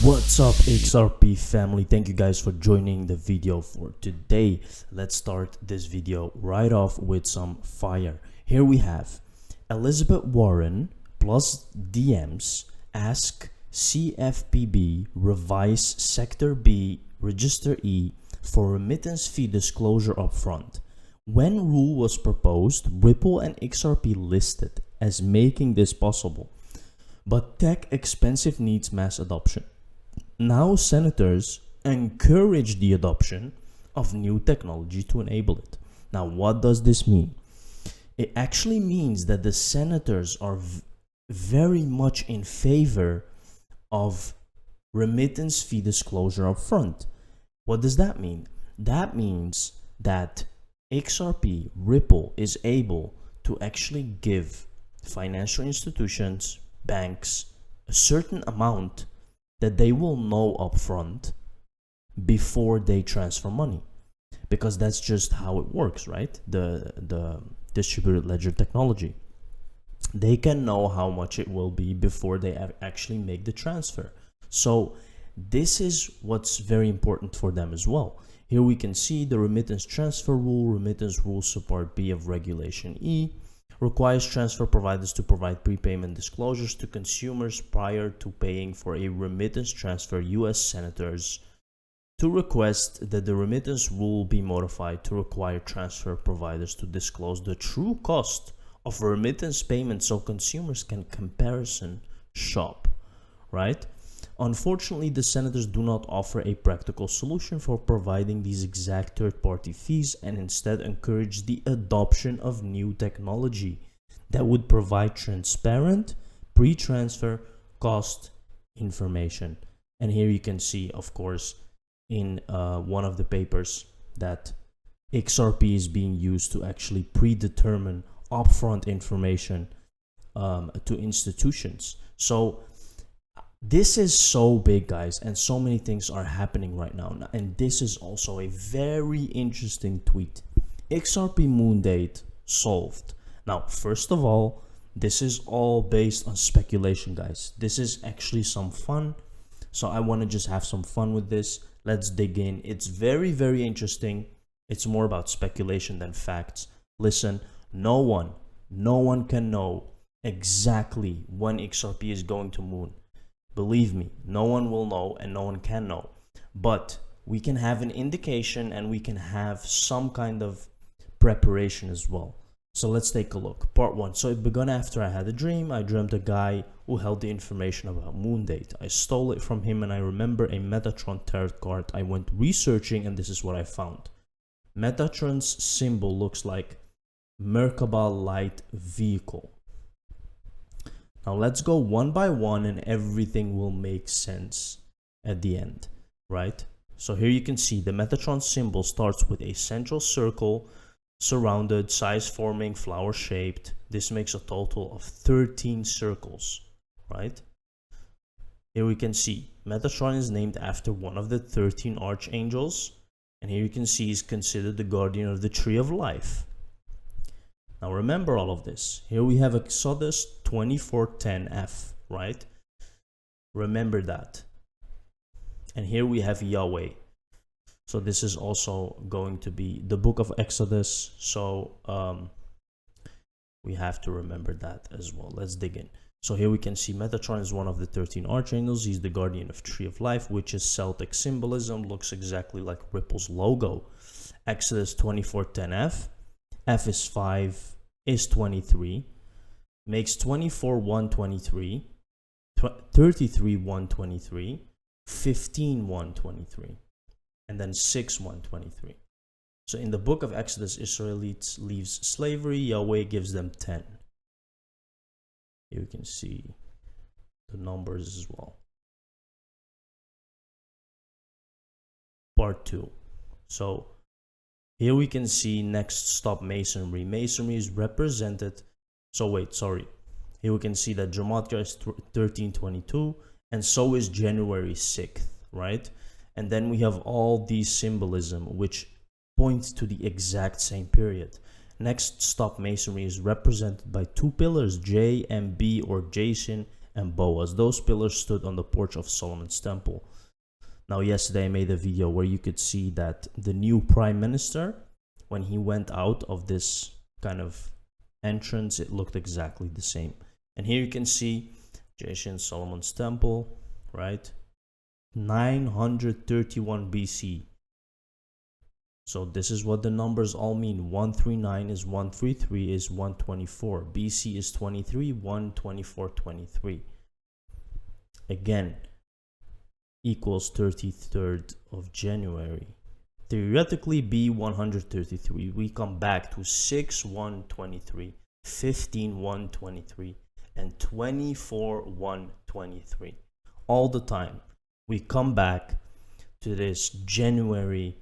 What's up, XRP family? Thank you guys for joining the video for today. Let's start this video right off with some fire. Here we have Elizabeth Warren plus DMs ask CFPB revise Sector B Register E for remittance fee disclosure upfront. When rule was proposed, Ripple and XRP listed as making this possible, but tech expensive needs mass adoption. Now senators encourage the adoption of new technology to enable it. Now, what does this mean? It actually means that the senators are very much in favor of remittance fee disclosure upfront. What does that mean? That means that XRP, Ripple, is able to actually give financial institutions, banks, a certain amount that they will know upfront before they transfer money, because that's just how it works, right? The distributed ledger technology, they can know how much it will be before they actually make the transfer. So this is what's very important for them as well. Here we can see the remittance transfer rule, remittance rule subpart B of regulation E, requires transfer providers to provide prepayment disclosures to consumers prior to paying for a remittance transfer. U.S. senators to request that the remittance rule be modified to require transfer providers to disclose the true cost of a remittance payment so consumers can comparison shop, right? Unfortunately, the senators do not offer a practical solution for providing these exact third-party fees and instead encourage the adoption of new technology that would provide transparent pre-transfer cost information. And here you can see, of course, in one of the papers that XRP is being used to actually predetermine upfront information to institutions. So this is so big, guys, and so many things are happening right now. And this is also a very interesting tweet. XRP moon date solved. Now, first of all, this is all based on speculation, guys. This is actually some fun. So I want to just have some fun with this. Let's dig in. It's very, very interesting. It's more about speculation than facts. Listen, no one can know exactly when XRP is going to moon. Believe me, no one will know and no one can know, but we can have an indication and we can have some kind of preparation as well. So let's take a look. Part 1. So it began after I had a dream. I dreamt a guy who held the information about moon date. I stole it from him and I remember a Metatron tarot card. I went researching and this is what I found. Metatron's symbol looks like Merkaba light vehicle. Now let's go one by one and everything will make sense at the end, right? So here you can see the Metatron symbol starts with a central circle surrounded, size forming, flower shaped. This makes a total of 13 circles, right? Here we can see Metatron is named after one of the 13 archangels. And here you can see he's considered the guardian of the tree of life. Now remember all of this. Here we have Exodus 24:10F, right? Remember that. And here we have Yahweh. So this is also going to be the book of Exodus. So we have to remember that as well. Let's dig in. So here we can see Metatron is one of the 13 archangels. He's the guardian of Tree of Life, which is Celtic symbolism. Looks exactly like Ripple's logo. Exodus 24:10F. F is 5, is 23, makes 24 123, 33 123, 15 123, and then 6 123. So in the book of Exodus, Israelites leaves slavery. Yahweh gives them 10. Here you can see the numbers as well. Part 2. So here we can see next stop Masonry. Masonry is represented. So wait, sorry. Here we can see that Gematria is 1322 and so is January 6th, right? And then we have all these symbolism which points to the exact same period. Next stop Masonry is represented by two pillars, J and B, or Jason and Boaz. Those pillars stood on the porch of Solomon's temple. Now, yesterday I made a video where you could see that the new prime minister, when he went out of this kind of entrance, it looked exactly the same. And here you can see Jason Solomon's temple, right? 931 BC. So this is what the numbers all mean. 139 is 133 is 124. BC is 23, 124, 23. Again, equals 33rd of January. Theoretically, be 133. We come back to 6/123, 15/123, and 24/123. All the time, we come back to this January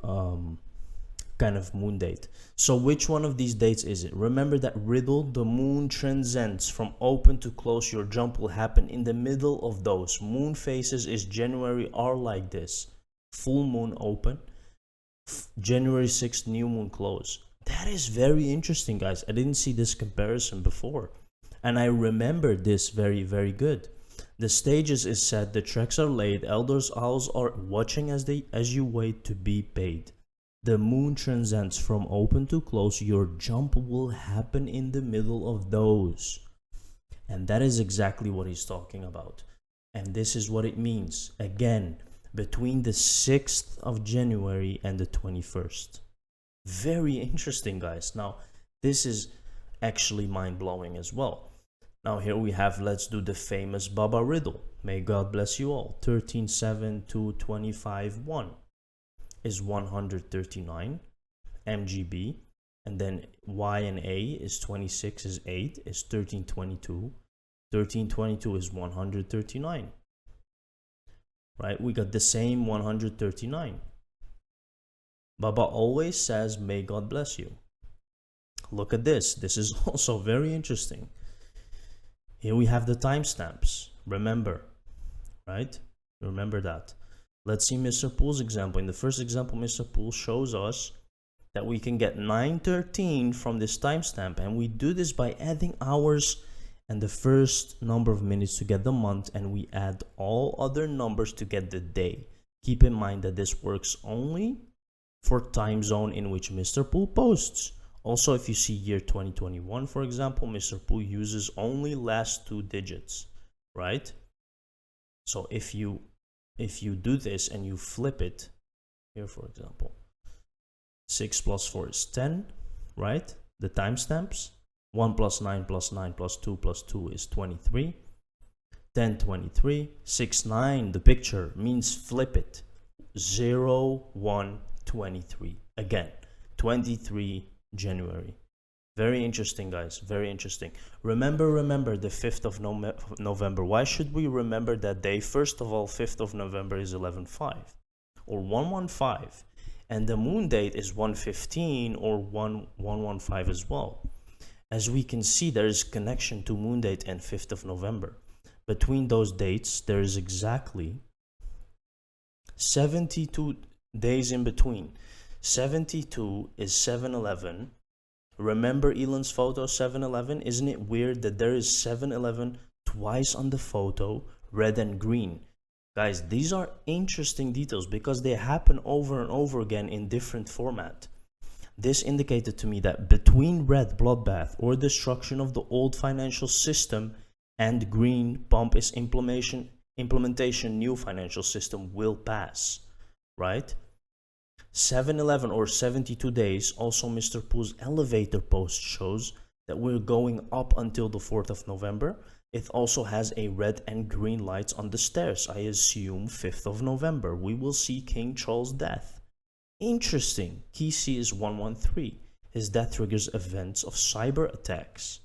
kind of moon date. So which one of these dates is it? Remember that riddle, the moon transcends from open to close. Your jump will happen in the middle of those. Moon phases is January are like this. Full moon open, January 6th, new moon close. That is very interesting, guys. I didn't see this comparison before. And I remember this very, very good. The stages is set, the tracks are laid, elders, owls are watching as you wait to be paid. The moon transcends from open to close. Your jump will happen in the middle of those. And that is exactly what he's talking about. And this is what it means. Again, between the 6th of January and the 21st. Very interesting, guys. Now, this is actually mind-blowing as well. Now here we have, let's do the famous Baba Riddle. May God bless you all. 13/7 to 25/1 is 139 MGB. And then Y and A is 26 is 8 is 1322. 1322 is 139. Right? We got the same 139. Baba always says, may God bless you. Look at this. This is also very interesting. Here we have the timestamps. Remember, right? Remember that. Let's see Mr. Poole's example. In the first example, Mr. Poole shows us that we can get 913 from this timestamp, and we do this by adding hours and the first number of minutes to get the month, and we add all other numbers to get the day. Keep in mind that this works only for time zone in which Mr. Poole posts. Also, if you see year 2021, for example, Mr. Poole uses only last 2 digits, right? So if you do this and you flip it, here for example, 6 plus 4 is 10, right? The timestamps, 1 plus 9 plus 9 plus 2 plus 2 is 23, 10, 23, 6, 9, the picture means flip it, 0, 1, 23, again, 23 January. Very interesting, guys. Very interesting. Remember the 5th of November. Why should we remember that day? First of all, 5th of November is 11/5 or 115, and the moon date is 115 or 115 as well. As we can see, there is connection to moon date and 5th of November. Between those dates, there is exactly 72 days in between. 72 is 7/11. Remember Elon's photo 7/11? Isn't it weird that there is 7/11 twice on the photo, red and green? Guys, these are interesting details because they happen over and over again in different format. This indicated to me that between red, bloodbath or destruction of the old financial system, and green, pump is implementation, new financial system will pass, right? 7/11 or 72 days. Also, Mr. Poole's elevator post shows that we're going up until the 4th of November. It also has a red and green lights on the stairs. I assume 5th of November. We will see King Charles' death. Interesting. Key C is 113. His death triggers events of cyber attacks.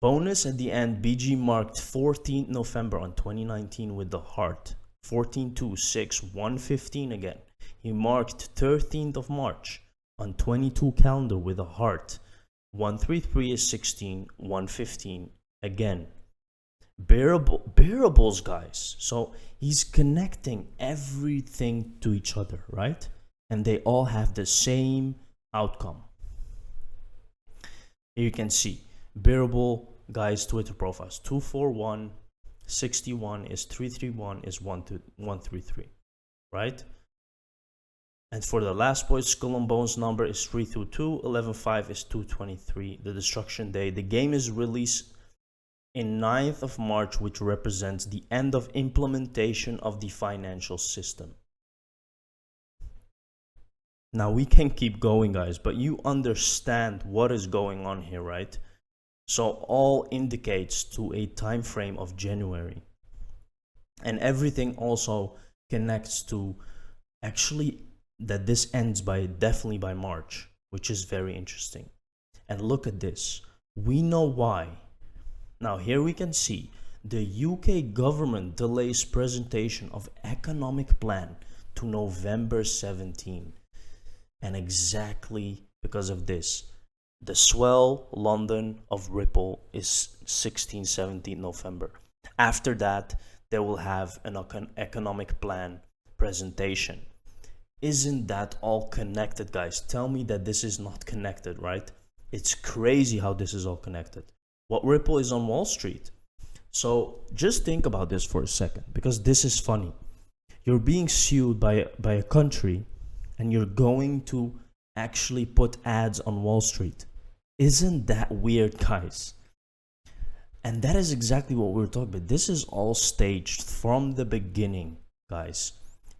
Bonus at the end, BG marked 14th November on 2019 with the heart. 14/2/6, 115 again. He marked 13th of March on 22 calendar with a heart. 133 is 16, 115 again. Bearables, guys. So he's connecting everything to each other, right? And they all have the same outcome. Here you can see Bearable guys' Twitter profiles. 241, 61 is 331 is 133, right? And for the last boy, Skull and Bones number is 322, 11.5 is 223, the destruction day. The game is released in 9th of March, which represents the end of implementation of the financial system. Now we can keep going, guys, but you understand what is going on here, right? So all indicates to a time frame of January. And everything also connects to actually that this ends by definitely by March, which is very interesting. And look at this. We know why. Now here we can see the UK government delays presentation of economic plan to November 17. And exactly because of this, the Swell London of Ripple is 16-17 November. After that, they will have an economic plan presentation. Isn't that all connected, guys? Tell me that this is not connected, right? It's crazy how this is all connected. What Ripple is on Wall Street. So just think about this for a second, because this is funny. You're being sued by a country, and you're going to actually put ads on Wall Street. Isn't that weird, guys? And that is exactly what we're talking about. This is all staged from the beginning, guys.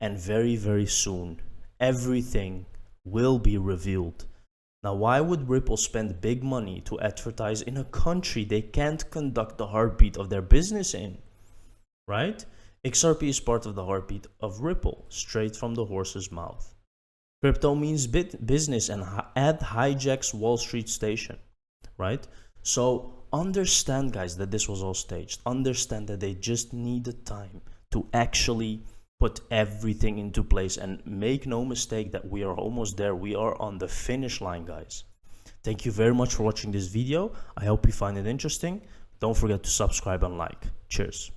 And very, very soon, everything will be revealed. Now, why would Ripple spend big money to advertise in a country they can't conduct the heartbeat of their business in? Right? XRP is part of the heartbeat of Ripple, straight from the horse's mouth. Crypto means business, and ad hijacks Wall Street station, right? So understand, guys, that this was all staged. Understand that they just needed time to actually put everything into place, and make no mistake that we are almost there. We are on the finish line, guys. Thank you very much for watching this video. I hope you find it interesting. Don't forget to subscribe and like. Cheers.